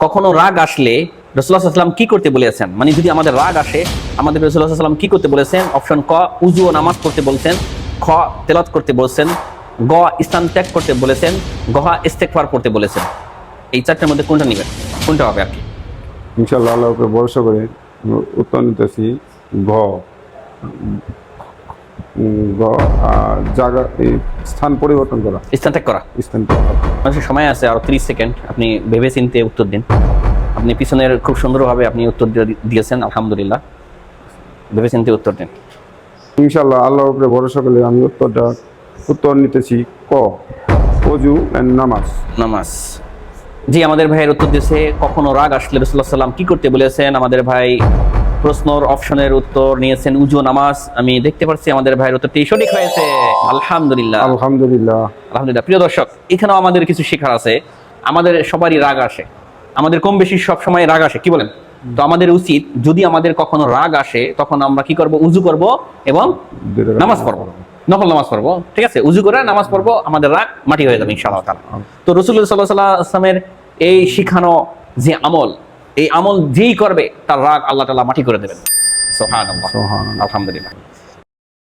কখনো রাগ আসলে রাসূলুল্লাহ সাল্লাল্লাহু আলাইহি ওয়াসাল্লাম কি করতে বলেছেন, মানে যদি আমাদের রাগ আসে আমাদের রাসূলুল্লাহ সাল্লাল্লাহু আলাইহি ওয়াসাল্লাম কি করতে বলেছেন? অপশন ক, উযু ও নামাজ পড়তে বলছেন, খ, তেলাওয়াত করতে বলছেন, গ, স্থান ত্যাগ করতে বলেছেন, ঘ, ইস্তেগফার করতে বলেছেন। এই চারটার মধ্যে কোনটা নেবেন, কোনটা হবে আর কি? ইনশাআল্লাহ আল্লাহর উপরে ভরসা করে উত্তর নিতেছি ঘ। গ, জায়গা এই স্থান পরিবর্তন করা। স্থান ত্যাগ করা। স্থান পরিবর্তন। মানুষের সময় আছে আরো 30 সেকেন্ড, আপনি ভেবে চিন্তে উত্তর দিন। আপনি পিছনের খুব সুন্দরভাবে আপনি উত্তর দিয়েছেন, আলহামদুলিল্লাহ। ভেবে চিন্তে উত্তর দিন। ইনশাআল্লাহ আল্লাহর উপরে ভরসা করলে আমি উত্তর নিতেছি ক, ওযু এন্ড নামাজ। নামাজ। জি, আমাদের ভাইয়ের উত্তর দিয়েছে কখনো রাগ আসলে রাসূলুল্লাহ সাল্লাম কি করতে বলেছেন। আমাদের ভাই প্রশ্নর অপশনের উত্তর নিয়েছেন উযু নামাজ। আমি দেখতে পাচ্ছি আমাদের ভাইয়ের উত্তরটি সঠিক হয়েছে, আলহামদুলিল্লাহ। আলহামদুলিল্লাহ। আলহামদুলিল্লাহ। প্রিয় দর্শক, এখানেও আমাদের কিছু শেখার আছে। আমাদের সবারই রাগ আসে, আমাদের কম বেশি সব সময় রাগ আসে, কি বলেন? তো আমাদের উচিত যদি আমাদের কখনো রাগ আসে তখন আমরা কি করব? উযু করব এবং নামাজ পড়বো, নফল নামাজ পড়বো। ঠিক আছে, উযু করে নামাজ পড়বো, আমাদের রাগ মাটি হয়ে যাবে ইনশাআল্লাহ তাআলা। তো রাসূলুল্লাহ সাল্লাল্লাহু আলাইহি ওয়াসাল্লামের এই শিখানো যে আমল, এই আমল যেই করবে তার রাগ আল্লাহ তাআলা মাটি করে দেবেন। সুবহানাল্লাহ, সুবহানাল্লাহ। আলহামদুলিল্লাহ।